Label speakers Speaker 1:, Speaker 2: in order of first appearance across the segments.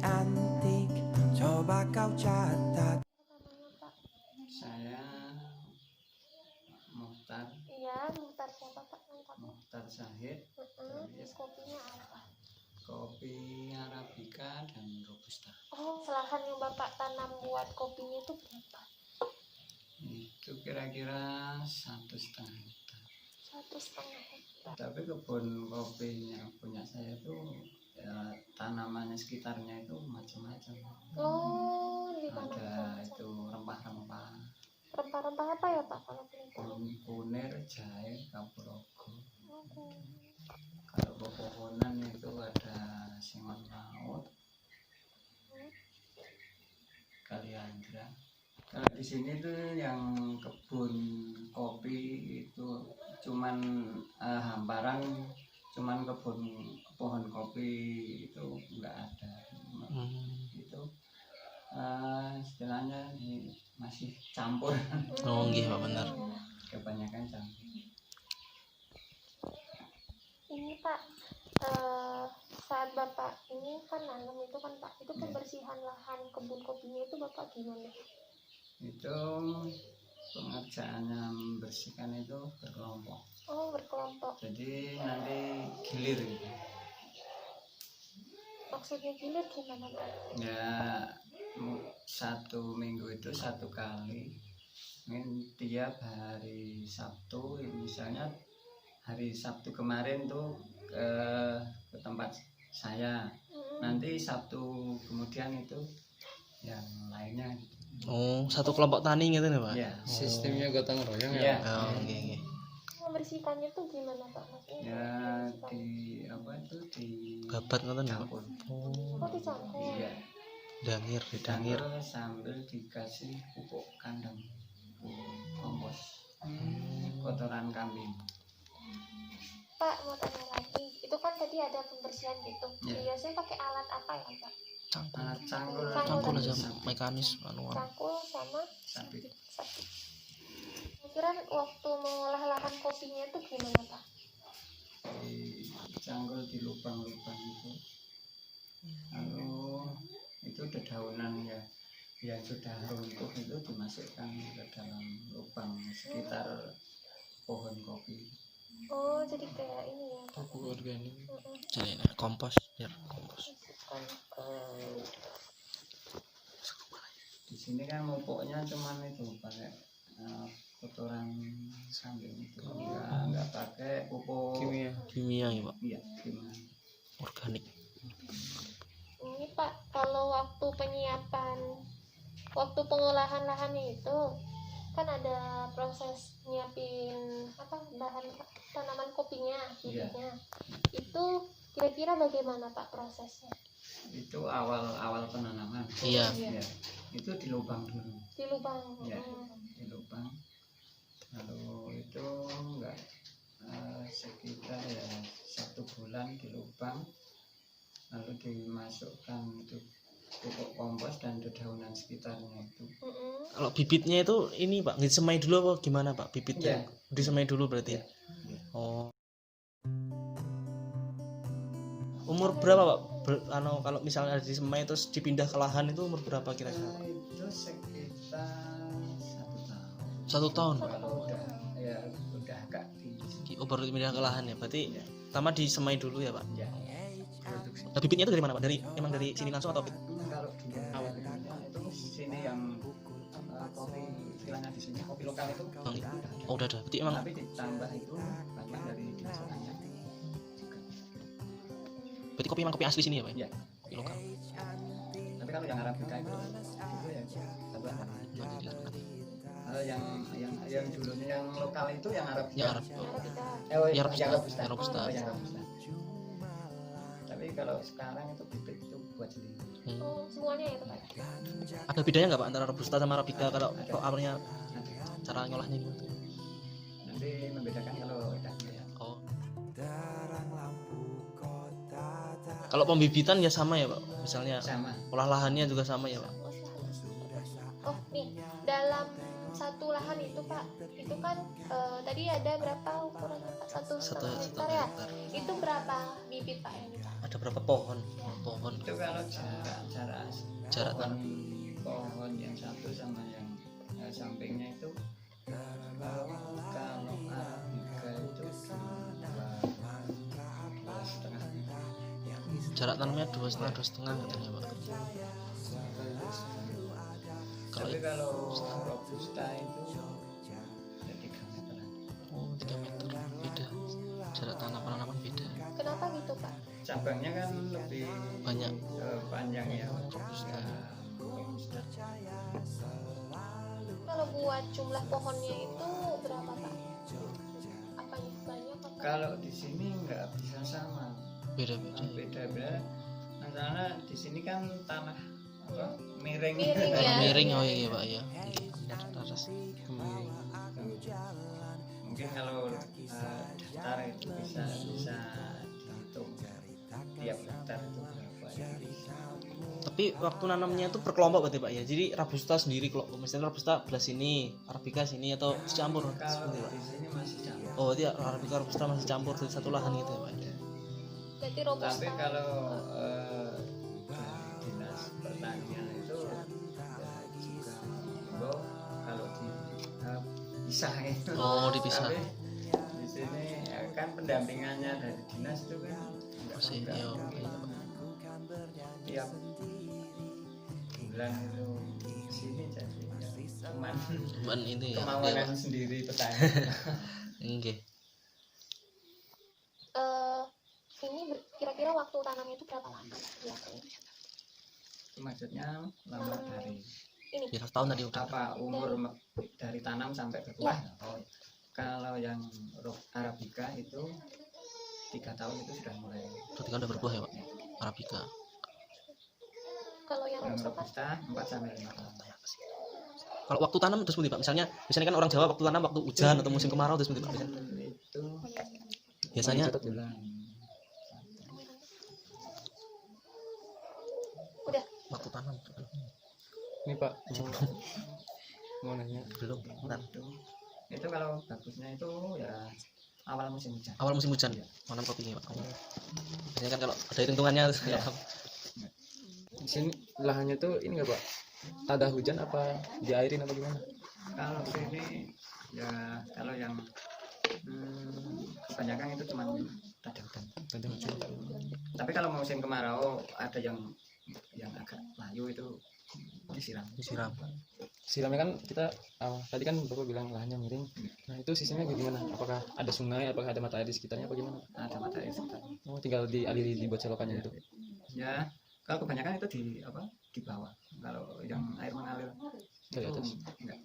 Speaker 1: antik, coba kau catat.
Speaker 2: Saya Muhtar.
Speaker 3: Iya, Muhtar siapa Pak?
Speaker 2: Muhtar Zahid.
Speaker 3: Kopinya apa?
Speaker 2: Kopi Arabica dan Robusta.
Speaker 3: Oh, lahan yang Bapak tanam buat kopinya itu berapa?
Speaker 2: Itu kira-kira 1,5 hektar.
Speaker 3: 1,5 hektar.
Speaker 2: Tapi kebun kopinya punya saya itu ya, tanamannya sekitarnya itu macam-macam.
Speaker 3: Oh, di
Speaker 2: Ada itu rempah-rempah.
Speaker 3: Rempah-rempah apa ya Pak kalau boleh tahu?
Speaker 2: Kunir, jahe, kapulaga.
Speaker 3: Oh.
Speaker 2: Kalau pepohonan itu ada sengon laut, kaliandra. Kalau di sini tuh yang kebun kopi itu cuman hamparan, cuman kebun pohon kopi itu enggak ada. Itu istilahnya masih campur.
Speaker 4: Oh nggih Pak, bener.
Speaker 2: Kebanyakan campur.
Speaker 3: Ini Pak, saat Bapak ini kan nanam itu kan Pak, itu pembersihan lahan kebun kopinya itu Bapak gimana?
Speaker 2: Itu pengerjaannya membersihkan itu berkelompok.
Speaker 3: Oh, berkelompok.
Speaker 2: Jadi nanti gilir gitu.
Speaker 3: Maksudnya gilir gimana Pak?
Speaker 2: Ya 1 minggu itu 1 kali. Mungkin tiap hari Sabtu, misalnya hari Sabtu kemarin tuh ke tempat saya. Nanti Sabtu kemudian itu yang lainnya.
Speaker 4: Oh, satu kelompok tani gitu nih Pak?
Speaker 2: Ya,
Speaker 5: Sistemnya gotong royong
Speaker 2: ya.
Speaker 4: Oh nggih.
Speaker 3: Membersihkannya tuh gimana Pak? Maksudnya
Speaker 2: Ya di apa itu di
Speaker 4: Babat ngoten ya Pak?
Speaker 2: campur.
Speaker 3: oh dicampur.
Speaker 2: Iya.
Speaker 4: Dangir, didangir.
Speaker 2: Campur sambil dikasih pupuk kandang, pupuk kompos, kotoran kambing.
Speaker 3: Pak mau tanya lagi, itu kan tadi ada pembersihan gitu.
Speaker 2: Ya.
Speaker 3: Biasanya pakai alat apa ya Pak?
Speaker 2: Cangkul
Speaker 4: Cangkul aja
Speaker 2: sabit.
Speaker 4: mekanis manual.
Speaker 3: Cangkul sama
Speaker 2: Sabit.
Speaker 3: sabit. Kira waktu mengolah lahan kopinya itu gimana Pak?
Speaker 2: Cangkul di lubang-lubang itu. Lalu itu dedaunan ya yang sudah runtuh itu dimasukkan ke dalam lubang sekitar pohon kopi.
Speaker 3: Oh, jadi kayak ini ya Pak.
Speaker 5: pupuk organik.
Speaker 4: Jadi kompos, biar kompos.
Speaker 3: Masukkan ke
Speaker 2: Di sini kan pupuknya cuman itu pakai kotoran kambing itu, enggak pakai pupuk
Speaker 4: Kimia ya Pak,
Speaker 2: iya gimana.
Speaker 4: organik.
Speaker 3: ini Pak, kalau waktu penyiapan, waktu pengolahan lahannya itu kan ada proses nyiapin apa bahan tanaman kopinya, bibitnya. Itu kira-kira bagaimana Pak prosesnya?
Speaker 2: Itu awal penanaman.
Speaker 4: Iya.
Speaker 2: Ya, itu di lubang dulu.
Speaker 3: Di lubang.
Speaker 2: Ya, di lubang. Lalu itu enggak sekitar ya 1 bulan di lubang. Lalu dimasukkan untuk pupuk kompos dan dedaunan sekitarnya itu.
Speaker 4: Kalau bibitnya itu ini Pak, disemai dulu apa gimana Pak bibitnya?
Speaker 2: Ya.
Speaker 4: Disemai dulu berarti.
Speaker 2: Ya.
Speaker 4: Oh. Umur berapa Pak? Kalau misalnya disemai terus dipindah ke lahan itu umur berapa kira-kira?
Speaker 2: Itu sekitar 1 tahun.
Speaker 4: 1 tahun Pak.
Speaker 2: Kalau udah agak tinggi.
Speaker 4: Oh, baru dipindah ke lahan ya. Berarti pertama disemai dulu ya Pak.
Speaker 2: Ya.
Speaker 4: Nah, bibitnya itu dari mana Pak? Emang dari sini langsung atau
Speaker 2: Kalau dia itu sini yang kopi istilahnya di sini kopi lokal itu
Speaker 4: Oh udah ada. Berarti emang
Speaker 2: tapi ditambah itu banyak dari desanya juga.
Speaker 4: berarti kopi emang kopi asli sini ya Pak?
Speaker 2: Ya.
Speaker 4: Kopi lokal.
Speaker 2: Tapi kalau yang Arabica itu ya tambahan. Kalau yang dulunya yang lokal itu yang Arabica.
Speaker 4: Ya Arab.
Speaker 2: Yang
Speaker 4: Robusta.
Speaker 2: Robusta.
Speaker 4: Robusta.
Speaker 2: Yang Robusta. Tapi kalau sekarang itu bibit itu buat sendiri.
Speaker 3: Oh, semuanya ya Pak?
Speaker 4: Ada bedanya nggak Pak antara Robusta sama Arabica kalau awalnya cara ngolahnya gimana?
Speaker 2: Nanti membedakan kalau edahnya ya.
Speaker 4: Oh. Kalau pembibitan ya sama ya Pak? Misalnya
Speaker 2: Sama.
Speaker 4: olah lahannya juga sama ya Pak?
Speaker 3: Oh nih, dalam satu lahan itu Pak, itu kan tadi ada berapa ukurannya Pak? Satu
Speaker 4: Satu
Speaker 3: hektar ya?
Speaker 4: hektar.
Speaker 3: Itu berapa bibit Pak yang dipakai?
Speaker 4: ada berapa pohon? Pohon.
Speaker 2: Itu kalau jarak
Speaker 4: Jarak
Speaker 2: pohon yang satu sama yang sampingnya itu kalau Arabica itu dua setengah.
Speaker 4: Jarak tanamnya 2,5 katanya Pak.
Speaker 2: Tapi kalau robusta itu ya 3 meter.
Speaker 4: Oh 3 meter beda. Jarak penanaman beda.
Speaker 3: Kenapa gitu Pak?
Speaker 2: Cabangnya kan lebih
Speaker 4: Banyak.
Speaker 2: panjang ya.
Speaker 4: Robusta.
Speaker 2: Robusta.
Speaker 3: Kalau buat jumlah pohonnya itu berapa Pak? Apanya banyak apa?
Speaker 2: Kalau di sini nggak bisa sama,
Speaker 4: Beda-beda.
Speaker 2: beda-beda. Karena di sini kan tanah apa miring.
Speaker 3: Miring ya.
Speaker 4: Miring oh iya Pak ya. Atas.
Speaker 2: Mungkin kalau datar itu bisa dihitung tiap hektar itu berapa ya.
Speaker 4: Tapi waktu nanamnya itu berkelompok berarti Pak ya. Jadi robusta sendiri kalau misalnya robusta belah sini, arabica sini atau campur
Speaker 2: Kalau
Speaker 4: seperti Pak.
Speaker 2: di sini masih campur.
Speaker 4: Oh, dia arabica robusta masih campur di satu lahan gitu ya Pak.
Speaker 3: Berarti robusta.
Speaker 2: Tapi kalau dari dinas pertanian itu ya juga menghimbau kalau dipisah itu.
Speaker 4: Oh, dipisah.
Speaker 2: Tapi di sini kan pendampingannya dari dinas itu kan nggak
Speaker 4: Masih
Speaker 2: mudah.
Speaker 4: ya.
Speaker 2: Tiap bulan itu di sini jadi ya,
Speaker 4: Cuman ini ya.
Speaker 2: kemauan sendiri petani.
Speaker 4: Nggih.
Speaker 3: Ini kira-kira waktu tanamnya itu berapa lama biasanya?
Speaker 2: Maksudnya lama dari
Speaker 3: Ini
Speaker 4: Ya 1 tahun tadi udah.
Speaker 2: apa umur dari tanam sampai berbuah? Oh, kalau yang arabica itu 3 tahun itu sudah mulai.
Speaker 4: Berarti kan udah berbuah ya Pak. Arabica.
Speaker 3: kalau yang
Speaker 2: Yang
Speaker 3: robusta Pak?
Speaker 2: robusta 4 sampai 5 tahun.
Speaker 4: Kalau waktu tanam terus seperti Pak. Misalnya kan orang Jawa waktu tanam waktu hujan atau musim kemarau terus seperti Pak.
Speaker 2: Itu
Speaker 4: Biasanya
Speaker 2: bulan.
Speaker 3: Udah.
Speaker 4: waktu tanam
Speaker 5: Ini Pak, mau nanya.
Speaker 4: belum. Bentar.
Speaker 2: Itu kalau bagusnya itu ya awal musim hujan.
Speaker 4: Awal musim hujan tanam kopinya Pak. Biasanya kan kalau ada hitung-hitungannya terus
Speaker 2: Ya.
Speaker 5: Di sini lahannya tuh ini nggak Pak? Tada hujan apa diairin apa gimana?
Speaker 2: Kalau sini ya kalau yang kebanyakan itu cuma tada hujan.
Speaker 5: Tada hujan.
Speaker 2: Tapi kalau musim kemarau ada yang agak layu itu disiram.
Speaker 4: Disiram.
Speaker 5: Siramnya kan kita tadi kan Bapak bilang lahannya miring. Nah itu sistemnya gimana? Apakah ada sungai? Apakah ada mata air di sekitarnya? Apa gimana?
Speaker 2: Ada mata air sekitar.
Speaker 5: Oh tinggal dialiri dibuat selokannya itu.
Speaker 2: Ya kalau kebanyakan itu di bawah. Kalau yang air mengalir
Speaker 5: Dari
Speaker 2: itu
Speaker 5: atas.
Speaker 2: enggak.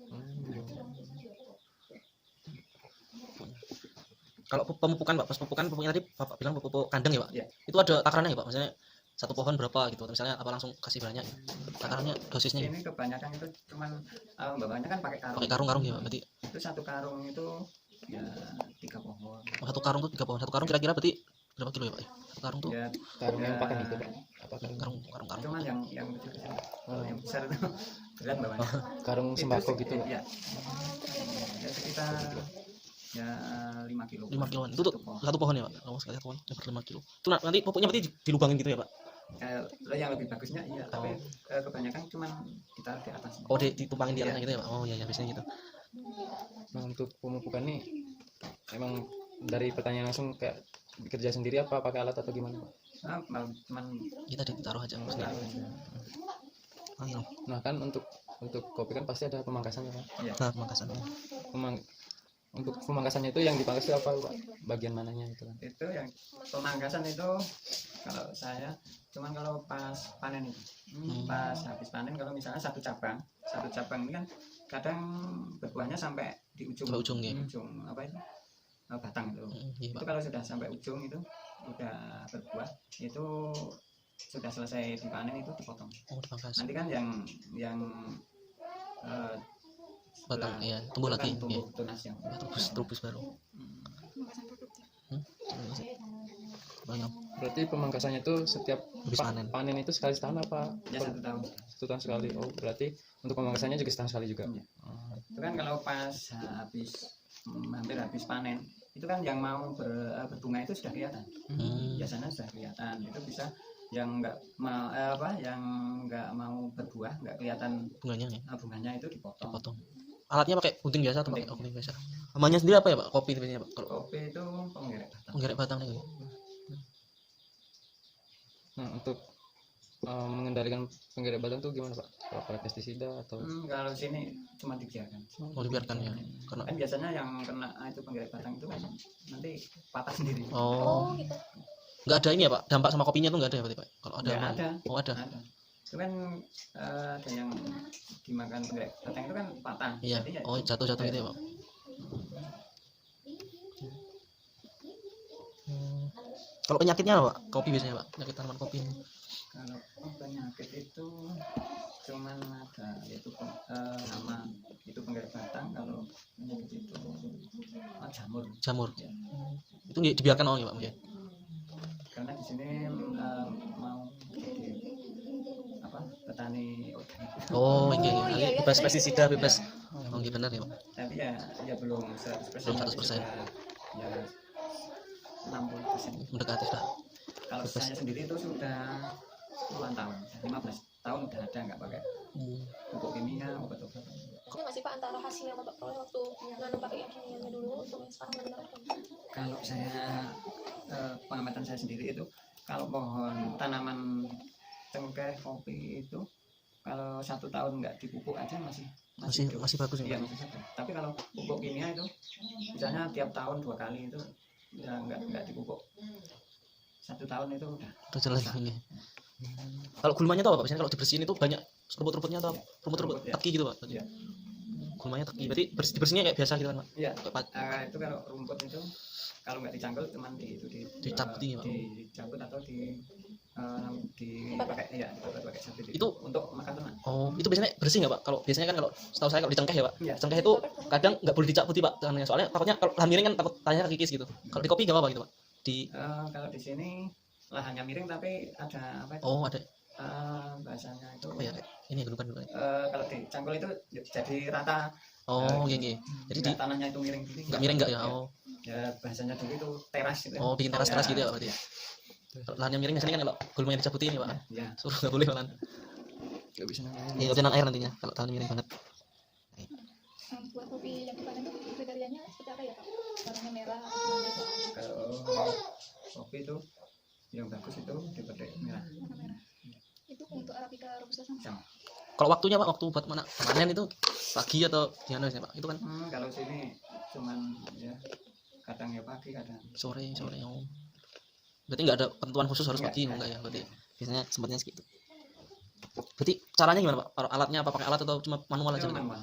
Speaker 4: Kalau pemupukan Pak, pas pupuknya tadi Bapak bilang pupuk kandang ya Pak.
Speaker 2: Ya.
Speaker 4: Itu ada takarannya ya Pak. Maksudnya satu pohon berapa gitu. Misalnya apa langsung kasih banyak. Takarannya dosisnya
Speaker 2: Ini kebanyakan itu cuman bawahnya kan pakai karung.
Speaker 4: pakai karung-karung ya Pak. Berarti
Speaker 2: Itu satu karung itu ya 3 pohon.
Speaker 4: satu karung tuh 3 pohon. Satu karung kira-kira berarti berapa kilo ya Pak? Satu karung tuh
Speaker 2: Ya
Speaker 5: Karung yang pakai itu Pak? Apa karung?
Speaker 4: karung.
Speaker 2: cuman yang kecil-kecil. Kalau yang besar itu berat bawahnya.
Speaker 5: Karung sembako gitu Pak?
Speaker 2: Ya. Ya sekitar ya 5 kilo.
Speaker 4: 5 kiloan. Itu tuh satu pohon ya Pak. Oh, sekali satu pohon dapat 5 kilo. Itu nanti pupuknya berarti dilubangin gitu ya Pak.
Speaker 2: Kalau yang lebih bagusnya iya, tapi kebanyakan cuman ditaruh di atas.
Speaker 4: Oh, ditumpangin di atasnya gitu ya Pak. Oh iya ya biasanya gitu.
Speaker 5: Nah untuk pemupukan ini emang dari pertanyaan langsung kayak bekerja sendiri apa pakai alat atau gimana Pak?
Speaker 2: Cuman
Speaker 4: Kita ditaruh aja maksudnya.
Speaker 2: taruh aja.
Speaker 5: Nah kan untuk kopi kan pasti ada pemangkasannya Pak.
Speaker 2: Iya.
Speaker 4: Nah, pemangkasan.
Speaker 5: Untuk pemangkasannya itu yang dipangkas itu apa Pak? Bagian mananya itu kan?
Speaker 2: Itu yang pemangkasan itu kalau saya cuman kalau pas panen itu. Pas habis panen kalau misalnya satu cabang ini kan kadang berbuahnya sampai di ujung.
Speaker 4: Sampai ujung, ya.
Speaker 2: Ujung apa itu? Batang itu.
Speaker 4: Iya
Speaker 2: Itu
Speaker 4: Pak.
Speaker 2: kalau sudah sampai ujung itu udah berbuah itu sudah selesai dipanen itu dipotong.
Speaker 4: Oh, dipangkas.
Speaker 2: Nanti kan yang
Speaker 4: Batang
Speaker 2: setelah
Speaker 4: iya, tumbuh
Speaker 2: itu kan
Speaker 4: lagi. Iya.
Speaker 2: tumbuh tunas yang
Speaker 4: Trubus baru. Banyak.
Speaker 5: Berarti pemangkasannya itu setiap
Speaker 4: Habis panen.
Speaker 5: panen itu sekali setahun apa?
Speaker 2: ya 1 tahun.
Speaker 5: 1 tahun sekali. Oh berarti untuk pemangkasannya juga setahun sekali juga.
Speaker 2: Iya. Itu kan kalau pas hampir habis panen itu kan yang mau berbunga itu sudah kelihatan.
Speaker 4: Hmm.
Speaker 2: Biasanya sudah kelihatan. Itu bisa yang nggak mau yang nggak mau berbuah, nggak kelihatan
Speaker 4: Bunganya ya,
Speaker 2: bunganya itu dipotong.
Speaker 4: potong. Alatnya pakai gunting biasa atau pakai
Speaker 2: Gunting.
Speaker 4: gunting biasa? Namanya sendiri apa ya Pak? Kopi biasanya Pak. Kalau
Speaker 2: Kopi itu penggerek batang.
Speaker 4: penggerek batang nih.
Speaker 5: Nah, untuk mengendalikan penggerek batang tuh gimana Pak? Kalau pakai pestisida atau
Speaker 2: Kalau sini cuma dibiarkan.
Speaker 4: Oh, dibiarkan ya. Karena
Speaker 2: Kan biasanya yang kena itu penggerek batang itu kan nanti patah sendiri.
Speaker 4: oh,
Speaker 3: Oh gitu.
Speaker 4: nggak ada ini ya Pak. Dampak sama kopinya tuh nggak ada ya berarti Pak. Kalau ada
Speaker 2: Nggak
Speaker 4: emang-
Speaker 2: ada.
Speaker 4: Oh, ada.
Speaker 2: Ada. Itu kan ada yang dimakan penggerek batang itu kan patah.
Speaker 4: Iya.
Speaker 2: Jadi ya
Speaker 4: Oh, jatuh-jatuh gitu ya Pak. Hmm. Kalau penyakitnya apa Pak? Kopi biasanya Pak. Penyakit tanaman kopi ini.
Speaker 2: Kalau penyakit itu cuman ada yaitu nama itu penggerek batang. Kalau penyakit itu jamur.
Speaker 4: Jamur.
Speaker 2: Ya.
Speaker 4: Itu dibiarkan oh ya Pak mungkin.
Speaker 2: Karena di sini mau jadi apa petani organik.
Speaker 4: Oh, iya,
Speaker 3: Oh,
Speaker 4: iya.
Speaker 3: iya, iya.
Speaker 4: Bebas pestisida, bebas. Oh, iya benar ya Pak.
Speaker 2: Tapi ya belum 100%.
Speaker 4: Belum
Speaker 2: tapi
Speaker 4: 100%.
Speaker 2: sudah, ya 60%.
Speaker 4: Mendekati sudah.
Speaker 2: Kalau
Speaker 4: Bebas.
Speaker 2: saya sendiri itu sudah puluhan tahun, 15 tahun udah ada nggak pakai
Speaker 4: Hmm.
Speaker 2: pupuk kimia, obat-obatan.
Speaker 3: Ini nggak sih Pak antara hasilnya Bapak kalau waktu nanam pakai yang kimianya dulu sama yang sekarang benar-benar
Speaker 2: Kalau saya pengamatan saya sendiri itu kalau pohon tanaman cengkeh kopi itu kalau 1 tahun nggak dipupuk aja masih hidup.
Speaker 4: Masih bagus ya
Speaker 2: Iya,
Speaker 4: Pak.
Speaker 2: masih segar. Tapi kalau pupuk kimia itu misalnya tiap tahun 2 kali itu ya nggak dipupuk 1 tahun itu udah
Speaker 4: Udah jelas ini. Kalau gulmanya tuh apa Pak? Biasanya kalau dibersihin itu banyak rumput-rumputnya atau rumput-rumput
Speaker 2: Rumput, ya.
Speaker 4: teki gitu Pak? Berarti.
Speaker 2: Iya.
Speaker 4: Gulmanya teki. Berarti dibersihinnya kayak biasa gitu kan Pak?
Speaker 2: Iya.
Speaker 4: Kayak
Speaker 2: Itu kalau rumput itu kalau nggak dicangkul cuman
Speaker 4: Dicabut ini, Pak.
Speaker 2: dicabut atau dipakai ya dipakai sabit
Speaker 4: Itu
Speaker 2: untuk makan ternak.
Speaker 4: Oh, itu biasanya bersih nggak Pak? Kalau biasanya kan kalau setahu saya kalau di cengkeh ya Pak,
Speaker 2: Iya.
Speaker 4: cengkeh itu kadang nggak boleh dicabuti Pak, tangannya. Soalnya takutnya kalau lahan miring kan takut tangannya kikis gitu. Kalau di kopi nggak apa-apa gitu Pak. Di
Speaker 2: Kalau di sini lahannya miring tapi ada apa itu
Speaker 4: oh ada
Speaker 2: bahasanya itu
Speaker 4: apa ya kayak ini lupa dulu.
Speaker 2: kalau dicangkul itu jadi rata.
Speaker 4: Oh, iya. Jadi di
Speaker 2: Nggak tanahnya itu miring gini.
Speaker 4: nggak miring nggak ya? Oh,
Speaker 2: Ya bahasanya dulu itu teras gitu.
Speaker 4: oh bikin teras-teras gitu ya Pak berarti. Kalau lahannya miring biasanya kan kalau gulmanya dicabuti ini Pak.
Speaker 2: Ya.
Speaker 4: Suruh nggak boleh malah.
Speaker 5: nggak bisa namanya?
Speaker 4: Iya, nggak bisa nahan air nantinya kalau lahannya miring banget.
Speaker 6: Buat kopi yang dipanen itu kriterianya seperti apa ya Pak? Warnanya merah atau biasa?
Speaker 2: Kalau kopi itu yang bagus itu dipetik merah.
Speaker 6: Warna merah. Itu untuk Arabica robusta sama.
Speaker 2: Sama.
Speaker 4: Kalau waktunya Pak, waktu buat mana panen itu pagi atau gimana sih Pak? Itu kan
Speaker 2: Kalau sini cuman ya kadang ya pagi kadang
Speaker 4: sore oh. Berarti nggak ada ketentuan khusus harus
Speaker 2: Nggak,
Speaker 4: pagi
Speaker 2: nggak.
Speaker 4: enggak ya? Berarti biasanya sempatnya segitu. Berarti caranya gimana Pak? Alatnya apa pakai alat atau cuma manual aja?
Speaker 2: Itu manual.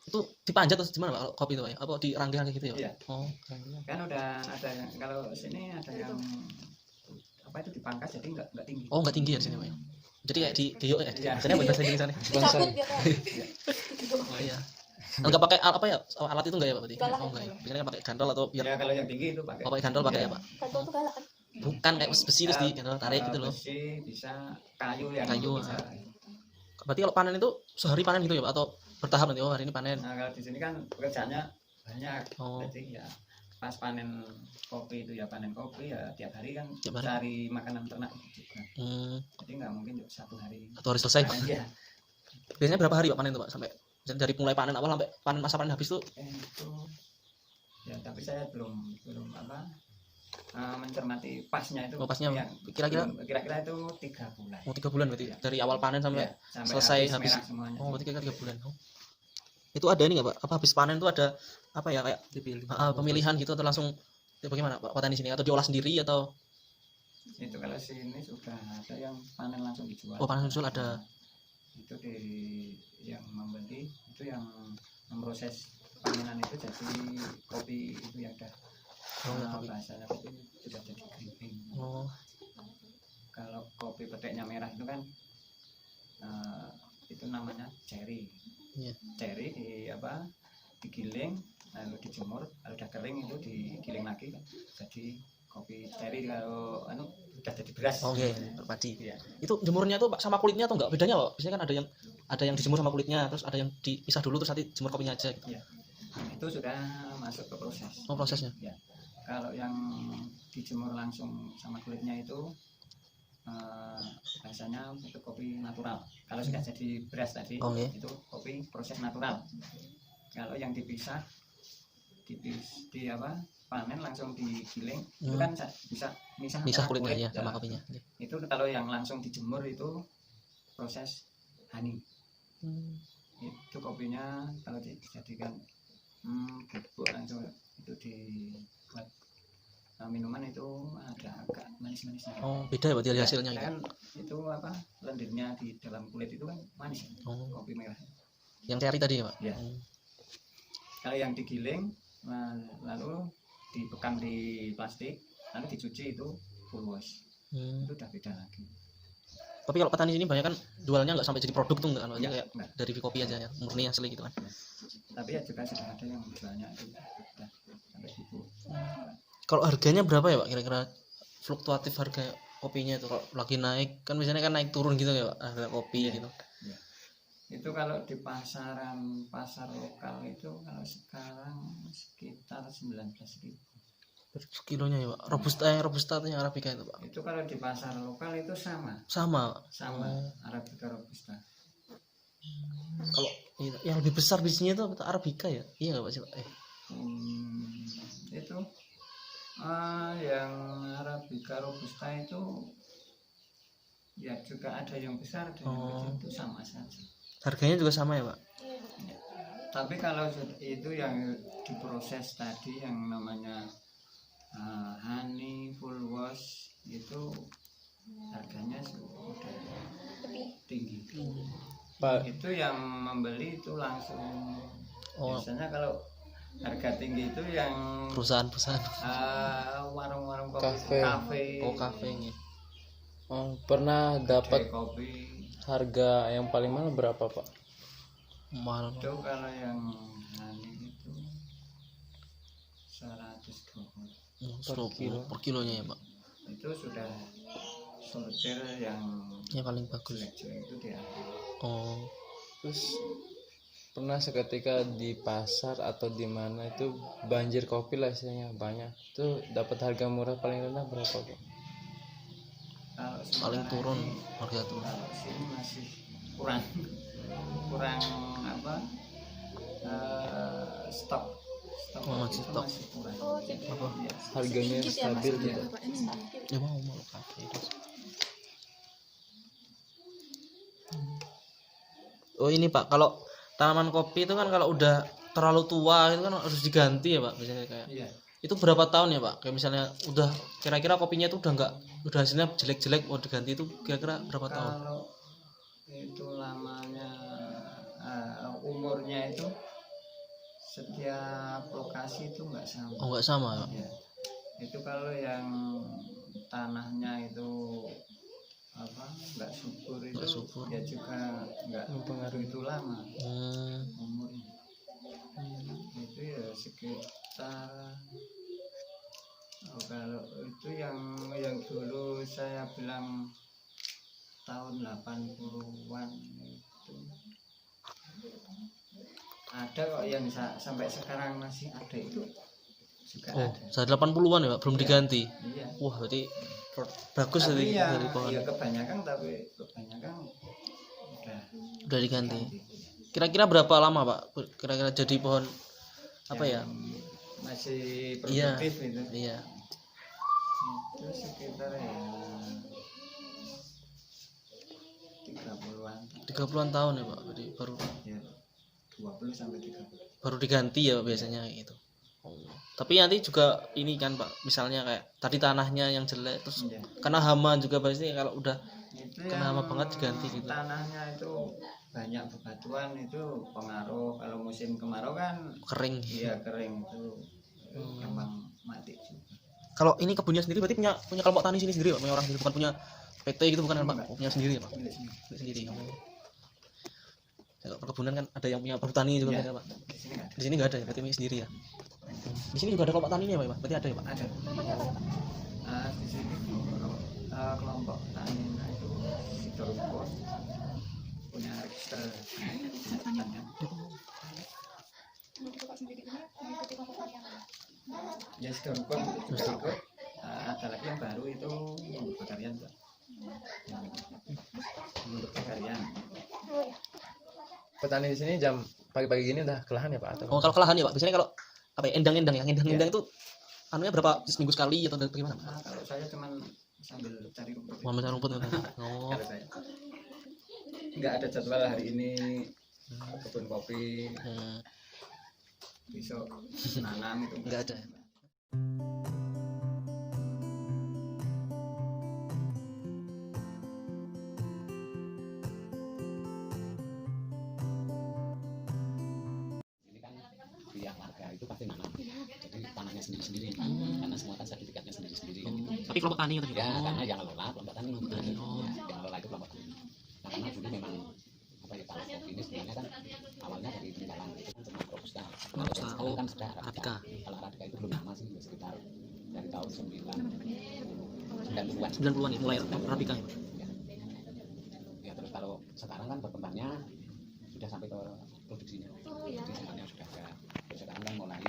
Speaker 4: Itu dipanjat atau gimana Pak kalau kopi itu Pak? Apa dirangkai gitu ya?
Speaker 2: Iya.
Speaker 4: Oh,
Speaker 2: Kan udah ada yang kalau sini ada yang apa itu dipangkas jadi nggak tinggi.
Speaker 4: oh nggak tinggi ya di sini Pak. Jadi kayak di diok ya.
Speaker 2: Iya.
Speaker 4: Maksudnya bahasa Indonesia.
Speaker 3: dicabut biar
Speaker 4: Oh iya. Enggak pakai apa ya? Alat itu enggak ya Pak berarti?
Speaker 3: Galah.
Speaker 4: Oh enggak ya. Biasanya kan pakai gantol atau biar
Speaker 2: Ya kalau yang tinggi itu pakai.
Speaker 4: oh, pakai gantol pakai ya Pak?
Speaker 3: kantong tuh galak kan
Speaker 4: Bukan kayak besi terus di gantol tarik gitu loh.
Speaker 2: Besi bisa kayu yang
Speaker 4: Kayu,
Speaker 2: bisa.
Speaker 4: Berarti kalau panen itu sehari panen gitu ya Pak atau bertahap nanti oh hari ini panen.
Speaker 2: Nah kalau di sini kan pekerjaannya banyak.
Speaker 4: Oh.
Speaker 2: Jadi ya pas panen kopi itu ya panen kopi ya tiap hari kan
Speaker 4: Tiap hari.
Speaker 2: cari makanan ternak juga.
Speaker 4: Hmm,
Speaker 2: Jadi nggak mungkin cuma 1 hari.
Speaker 4: satu hari selesai.
Speaker 2: Iya.
Speaker 4: Biasanya berapa hari Pak panen tuh Pak sampai misalnya dari mulai panen awal sampai panen masa panen habis tuh
Speaker 2: Itu ya tapi saya belum apa mencermati pasnya itu.
Speaker 4: Oh, pasnya
Speaker 2: ya,
Speaker 4: kira-kira?
Speaker 2: kira-kira itu 3 bulan.
Speaker 4: mau 3 bulan berarti
Speaker 2: Iya.
Speaker 4: dari awal panen sampai
Speaker 2: Ya, sampai
Speaker 4: selesai habis.
Speaker 2: merah semuanya.
Speaker 4: Oh, berarti kira 3 bulan. Oh. Itu ada ini nggak Pak? Apa habis panen tuh ada apa ya kayak
Speaker 5: Dipilih.
Speaker 4: pemilihan gitu atau langsung ya bagaimana Pak petani sini atau diolah sendiri atau
Speaker 2: Itu kalau sini sudah ada yang panen langsung dijual.
Speaker 4: oh panen susul ada.
Speaker 2: Itu di yang membeli itu yang memproses panenan itu jadi kopi itu ya udah
Speaker 4: Oh, ya, kopi.
Speaker 2: bahasanya kopi sudah jadi keriting.
Speaker 4: Oh,
Speaker 2: Kalau kopi peteknya merah itu kan itu namanya cherry.
Speaker 4: Iya.
Speaker 2: Cherry digiling lalu dijemur, kalau udah kering itu digiling lagi jadi kopi cherry. Kalau udah jadi beras.
Speaker 4: oke, berpadi.
Speaker 2: Iya.
Speaker 4: Itu jemurnya tuh Pak sama kulitnya tuh enggak bedanya Pak? Biasanya kan ada yang dijemur sama kulitnya, terus ada yang dipisah dulu terus nanti jemur kopinya aja gitu.
Speaker 2: Iya. itu sudah masuk ke proses.
Speaker 4: Oh, prosesnya.
Speaker 2: Ya. Kalau yang dijemur langsung sama kulitnya itu biasanya itu kopi natural. Kalau sudah jadi beras tadi,
Speaker 4: Oke.
Speaker 2: itu kopi proses natural. Kalau yang dipisah, panen langsung digiling, itu kan bisa misah
Speaker 4: Misah
Speaker 2: antara
Speaker 4: kulitnya
Speaker 2: kulit
Speaker 4: ya sama
Speaker 2: dan-
Speaker 4: kopinya.
Speaker 2: Itu kalau yang langsung dijemur itu proses honey. Itu kopinya kalau dijadikan bubuk langsung itu dibuat minuman itu ada agak manis-manisnya.
Speaker 4: Oh, beda ya berarti dari
Speaker 2: Ya,
Speaker 4: hasilnya gitu.
Speaker 2: kan itu lendirnya di dalam kulit itu kan manis,
Speaker 4: Oh,
Speaker 2: kopi merah.
Speaker 4: yang cherry tadi ya, Pak?
Speaker 2: Ya. Kalau yang digiling lalu dibekam di plastik lalu dicuci itu full wash, itu udah beda lagi.
Speaker 4: Tapi kalau petani sini banyak kan jualnya nggak sampai jadi produk tuh, nggak kan? Maksudnya
Speaker 2: Ya,
Speaker 4: kayak
Speaker 2: enggak.
Speaker 4: dari kopi aja ya, murni asli gitu kan.
Speaker 2: Tapi ya juga sudah ada yang jualnya itu udah sampai gitu.
Speaker 4: Kalau harganya berapa ya Pak kira-kira, fluktuatif harga kopinya itu kalau lagi naik kan biasanya kan naik turun gitu ya Pak, harga kopi
Speaker 2: Iya.
Speaker 4: gitu.
Speaker 2: Itu kalau di pasar lokal itu kalau sekarang sekitar 19.000.
Speaker 4: Per kilonya ya Pak. Robusta atau yang arabica itu Pak?
Speaker 2: Itu kalau di pasar lokal itu sama
Speaker 4: Sama.
Speaker 2: Arabica Robusta.
Speaker 4: Kalau yang lebih besar di sini itu arabica ya? Iya nggak Pak sih Pak?
Speaker 2: Itu yang Arabica Robusta itu ya juga ada yang besar dan yang kecil, itu sama saja.
Speaker 4: Harganya juga sama ya Pak?
Speaker 2: Tapi kalau itu yang diproses tadi yang namanya honey full wash itu harganya sudah
Speaker 3: Lebih.
Speaker 2: tinggi.
Speaker 5: Pak,
Speaker 2: Itu yang membeli itu langsung.
Speaker 4: Oh.
Speaker 2: Biasanya kalau harga tinggi itu yang
Speaker 4: Perusahaan.
Speaker 2: warung-warung
Speaker 5: Kafe.
Speaker 2: kafe,
Speaker 4: Oh, kafe nih.
Speaker 5: pernah dapat
Speaker 2: kopi.
Speaker 5: harga yang paling mahal berapa Pak?
Speaker 4: Mahal.
Speaker 2: Itu kalau yang honey itu 120.
Speaker 4: Per kilonya ya Pak?
Speaker 2: Itu sudah sortir yang
Speaker 4: Yang paling bagus.
Speaker 2: jelek-jelek itu dia.
Speaker 4: Oh.
Speaker 5: Terus pernah seketika di pasar atau di mana itu banjir kopi lah istilahnya banyak. Itu dapat harga murah paling rendah berapa Pak?
Speaker 2: Kalau
Speaker 4: Paling
Speaker 2: sementara
Speaker 4: turun
Speaker 2: ini,
Speaker 4: harga turun.
Speaker 2: kalau sini masih kurang stok
Speaker 4: Masih
Speaker 2: itu
Speaker 4: stok.
Speaker 2: masih kurang.
Speaker 3: Oh, jadi
Speaker 4: Apa?
Speaker 2: Iya.
Speaker 5: Harganya
Speaker 6: Sedikit ya, Mas,
Speaker 5: stabil
Speaker 6: harga
Speaker 5: gitu.
Speaker 6: bapaknya sedikit.
Speaker 4: Ya mau kafe terus. Oh ini Pak, kalau tanaman kopi itu kan kalau udah terlalu tua itu kan harus diganti ya Pak biasanya kayak.
Speaker 2: Iya.
Speaker 4: Itu berapa tahun ya Pak? Kayak misalnya udah kira-kira kopinya itu udah hasilnya jelek-jelek mau diganti itu kira-kira berapa tahun?
Speaker 2: Kalau itu lamanya umurnya itu setiap lokasi itu nggak sama.
Speaker 4: Oh nggak sama Pak.
Speaker 2: Ya. Itu kalau yang tanahnya itu nggak subur itu
Speaker 4: Nggak subur.
Speaker 2: ya juga nggak
Speaker 5: Mempengaruhi.
Speaker 2: begitu lama
Speaker 4: Hmm.
Speaker 2: umurnya. Itu ya sekitar kalau itu yang dulu saya bilang tahun 80-an itu ada kok yang sampai sekarang masih ada itu juga
Speaker 4: Oh,
Speaker 2: ada.
Speaker 4: saat 80-an ya Pak, belum
Speaker 2: Iya.
Speaker 4: diganti.
Speaker 2: Iya.
Speaker 4: Wah, berarti bagus
Speaker 2: Tapi
Speaker 4: dari pohon.
Speaker 2: ya kebanyakan
Speaker 4: Udah diganti. Kira-kira berapa lama Pak? Kira-kira jadi pohon apa ya?
Speaker 2: yang masih
Speaker 4: Iya.
Speaker 2: produktif itu.
Speaker 4: Iya.
Speaker 2: Itu sekitar ya 30-an
Speaker 4: 30-an tahun ya Pak. Berarti
Speaker 2: ya 20 sampai 30.
Speaker 4: baru diganti ya Pak, biasanya kayak gitu. Oh. Tapi nanti juga ini kan Pak, misalnya kayak tadi tanahnya yang jelek terus
Speaker 2: Iya.
Speaker 4: kena hama juga pasti kalau udah
Speaker 2: Itu
Speaker 4: kena hama
Speaker 2: yang
Speaker 4: banget diganti gitu.
Speaker 2: tanahnya itu banyak bebatuan itu pengaruh. Kalau musim kemarau kan
Speaker 4: kering.
Speaker 2: iya kering itu gampang mati juga.
Speaker 4: Kalau ini kebunnya sendiri berarti punya kelompok tani sini sendiri Pak, punya orang sendiri, bukan punya PT gitu bukan kan Pak?
Speaker 2: Enggak.
Speaker 4: Punya sendiri ya Pak.
Speaker 2: Milik sendiri.
Speaker 4: Milik sendiri. Kalau perkebunan kan ada yang punya perhutani juga
Speaker 2: Iya.
Speaker 4: kan ya, Pak.
Speaker 2: Di sini nggak ada.
Speaker 4: Di sini nggak ada ya, berarti milik sendiri ya. Di sini juga ada kelompok taninya Pak, berarti ada ya Pak.
Speaker 2: Ada. Di sini kelompok tani itu Sidorupot punya register.
Speaker 6: Menurut bapak sendiri
Speaker 2: Dorkon juga ikut. Ada lagi yang baru itu Mundur Pekaryan, Pak. Mundur Pekaryan.
Speaker 3: Oh, ya.
Speaker 5: Petani di sini jam pagi-pagi gini udah kelelahan ya Pak? Atau
Speaker 4: Oh, kalau kelelahan ya Pak. Biasanya kalau apa ya, endang-endang yang endang-endang itu anunya berapa seminggu sekali atau bagaimana Pak?
Speaker 2: Kalau saya cuman sambil cari rumput.
Speaker 4: Mau mencari rumput gitu. Oh.
Speaker 2: Kalau saya nggak ada jadwal hari ini kebun kopi, besok nanam itu
Speaker 4: Enggak ada.
Speaker 7: Ini kan pihak warga itu pasti nanam, jadi tanahnya sendiri-sendiri, karena semua kan sertifikatnya sendiri-sendiri kan.
Speaker 4: Tapi kelompok tani gitu.
Speaker 7: Ya, karena yang ngelola kelompok tani,
Speaker 4: Oh.
Speaker 7: yang ngelola itu kelompok tani. Nah, karena dulu memang apa ya, kalau kopi ini sebenarnya kan awalnya dari peninggalan itu kan cuma robusta. Kalau
Speaker 4: Robusta,
Speaker 7: sekarang
Speaker 4: oh,
Speaker 7: kan sudah
Speaker 4: Arabica.
Speaker 7: Kalau arabica itu belum lama sih, sekitar dari tahun 90-an.
Speaker 4: 90-an ya mulai Arabica ya Pak.
Speaker 7: Ya. Ya, terus kalau sekarang kan berkembangnya sudah sampai ke produksinya. Jadi semuanya sudah ada. Terus sekarang kan mulai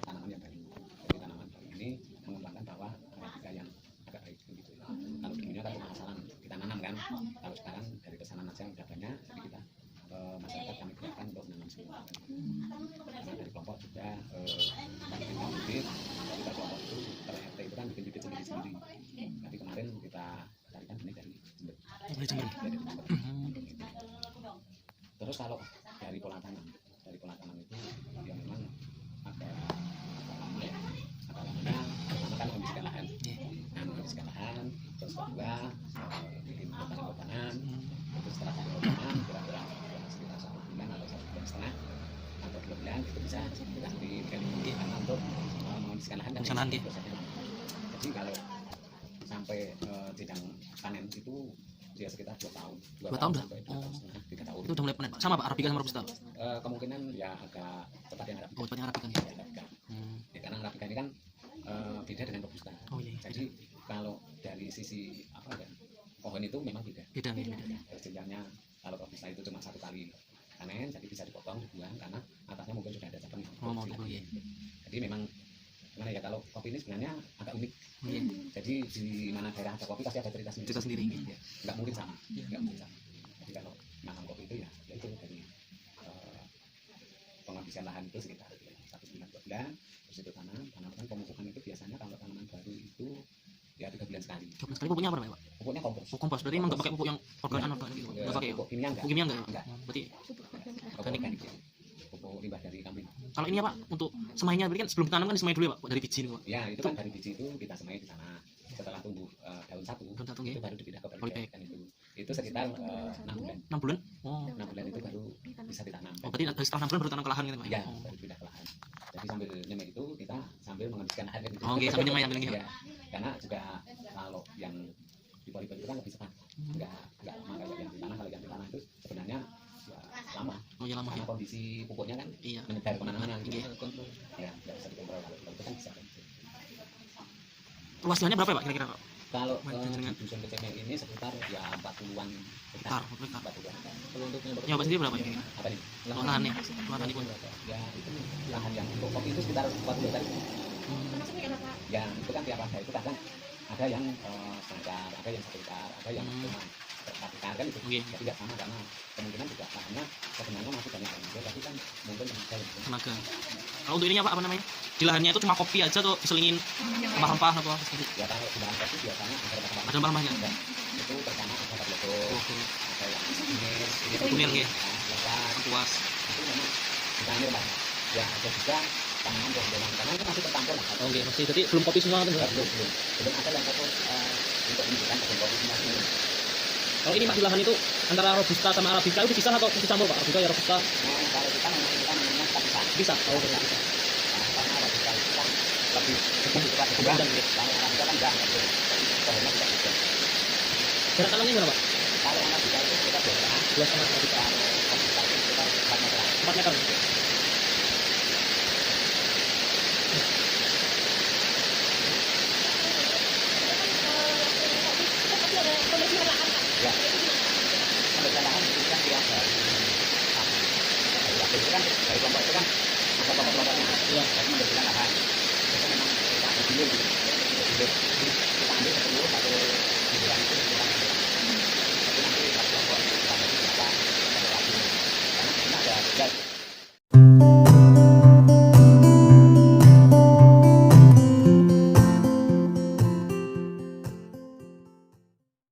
Speaker 7: tanaman yang baru. Jadi tanaman baru ini mengembangkan bahwa arabica yang agak baik gitu. Kalau dulunya kan cuma asalan kita nanam kan. Kalau sekarang dari pesanan aja udah banyak, jadi kita masyarakat kami gerakkan untuk menanam semua. Karena dari kelompok juga kami bikin bibit. Kita kelompok itu per RT itu kan bikin bibit sendiri-sendiri. Nanti kemarin kita carikan benih dari Jember.
Speaker 4: Dari Jember.
Speaker 7: Dari Jember. Terus kalau dari pola tanam itu ya memang agak lama ya. Agak lamanya pertama kan kondisikan lahan. Nah, kondisikan lahan, terus kedua bikin lobangan, terus setelah bikin lobangan kira-kira sekitar 1 bulan atau 1 bulan setengah atau 2 bulan itu bisa diganti karena untuk mengondisikan lahan kan
Speaker 4: Mengondisikan lahan,
Speaker 7: prosesnya lama. Jadi kalau sampai jenjang panen itu dia sekitar 2 tahun.
Speaker 4: 2 tahun dah?
Speaker 7: Sampai 2 tahun setengah, 3 tahun.
Speaker 4: Itu udah mulai panen Pak. Sama Pak Arabica sama Robusta.
Speaker 7: Kemungkinan ya agak cepat yang Arabica.
Speaker 4: Oh, cepatnya Arabica.
Speaker 7: Ya, Arabica. Ya, karena Arabica ini kan beda dengan Robusta.
Speaker 4: Oh iya.
Speaker 7: Jadi kalau dari sisi apa ya, pohon itu memang beda.
Speaker 4: Beda.
Speaker 7: Jenjangnya kalau Robusta itu cuma 1 kali panen, jadi bisa dipotong, dibuang karena atasnya mungkin sudah ada cabang.
Speaker 4: Oh, mau iya.
Speaker 7: Jadi memang gimana ya, kalau kopi ini sebenarnya agak unik.
Speaker 4: Iya.
Speaker 7: Jadi di mana daerah ada kopi pasti ada cerita sendiri.
Speaker 4: Cerita sendiri.
Speaker 7: Ya, nggak mungkin sama. Nggak mungkin sama. Jadi kalau nanam kopi itu ya itu dari penghabiskan lahan itu sekitar 1 bulan 2 bulan, terus itu tanaman pemupukan itu biasanya kalau tanaman baru itu ya 3 bulan sekali.
Speaker 4: 3 bulan sekali pupuknya apa Pak?
Speaker 7: Pupuknya kompos.
Speaker 4: Oh, kompos. Berarti emang nggak pakai pupuk yang organik gitu. Nggak pakai ya?
Speaker 7: Pupuk kimia enggak.
Speaker 4: Pupuk kimia enggak?
Speaker 7: Enggak.
Speaker 4: Berarti
Speaker 7: Pupuk organik. Pupuk limbah dari kambing.
Speaker 4: kalau ini ya Pak, untuk semainya berarti kan sebelum ditanam kan disemai dulu ya Pak, dari biji nih Pak.
Speaker 7: Ya, itu kan dari biji itu kita semai di sana. Setelah tumbuh daun satu
Speaker 4: ya.
Speaker 7: itu baru dipindah ke
Speaker 4: Polybag.
Speaker 7: polybag kan itu sekitar 6 bulan.
Speaker 4: 6 bulan. Oh.
Speaker 7: 6 bulan itu baru bisa ditanam.
Speaker 4: Oh, berarti setelah 6 bulan baru tanam ke lahan gitu Pak.
Speaker 7: Ya,
Speaker 4: Oh.
Speaker 7: baru pindah ke lahan. Jadi sambil nyemai itu kita sambil menghabiskan lahan gitu.
Speaker 4: Oh, oke, sambil nyemai
Speaker 7: Ya, karena juga kalau yang di polybag itu kan lebih cepat. Enggak lama kayak yang di tanah. Kalau yang di tanah itu sebenarnya ya lama.
Speaker 4: Oh, ya lama ya.
Speaker 7: Karena kondisi pupuknya kan
Speaker 4: Iya.
Speaker 7: menyebar kemana-mana gitu.
Speaker 4: Iya.
Speaker 7: Ya, nggak bisa dikontrol. Kalau itu kan bisa.
Speaker 4: Luas lahannya berapa ya Pak kira-kira Pak?
Speaker 7: Kalau
Speaker 4: Dengan-
Speaker 7: di dusun kecemeh ini sekitar ya 40-an
Speaker 4: Hektar,
Speaker 7: hektar.
Speaker 4: 40 hektar.
Speaker 7: 40-an hektar.
Speaker 4: Kalau untuk nyoba sendiri berapa ya?
Speaker 7: Apa nih?
Speaker 4: Lahannya. Lahan pun.
Speaker 7: Ya itu lahan yang untuk kopi itu sekitar 40 hektar. Ya itu kan tiap warga itu kadang ada yang setengah, ada yang 1 hektar, ada yang cuma 4 hektar kan itu.
Speaker 4: Oke.
Speaker 7: Jadi nggak sama karena kemungkinan juga lahannya sebenarnya masih banyak yang hijau, tapi kan mungkin tenaga yang
Speaker 4: Tenaga. Kalau untuk ininya Pak, apa namanya? Di lahannya itu cuma kopi aja atau diselingin rempah-rempah atau apa gitu?
Speaker 7: ya kalau di dalam kopi biasanya ada rempah-rempah.
Speaker 4: Ada rempah-rempahnya?
Speaker 7: Ya, itu pertama ada logo,
Speaker 4: Oke.
Speaker 7: ada yang kunyit,
Speaker 4: Kunir, ya.
Speaker 7: lepas,
Speaker 4: Puas.
Speaker 7: itu memang ditanam Pak. Ya ada juga tanaman pohon-pohonan karena itu masih tercampur lah.
Speaker 4: Oke, masih jadi belum kopi semua kan?
Speaker 7: Ya, belum ada yang fokus untuk menunjukkan pohon kopi semua ini.
Speaker 4: Kalau ini Pak di lahan itu antara Robusta sama Arabica itu dipisah atau dicampur Pak? Arabica ya Robusta
Speaker 7: Kalau kita memang kita pisah.
Speaker 4: bisa. Oh, bisa.
Speaker 7: Karena Arabica itu kan lebih cepat
Speaker 4: Kemudian,
Speaker 7: berkembang. Kalau Arabica kan enggak, jadi pohonnya tidak bisa.
Speaker 4: Jarak tanamnya berapa Pak?
Speaker 7: Kalau Arabica itu kita
Speaker 4: 2,5
Speaker 7: 2,5
Speaker 4: Arabica.
Speaker 7: Arabica itu sekitar 4 meter.
Speaker 4: 4 meter.
Speaker 7: Ya. Sampai lahan itu kan dia dari itu kan dari kelompok itu kan ada kelompok-kelompoknya.
Speaker 4: Iya.
Speaker 7: Jadi menjadikan lahan. Itu memang kita Jadi,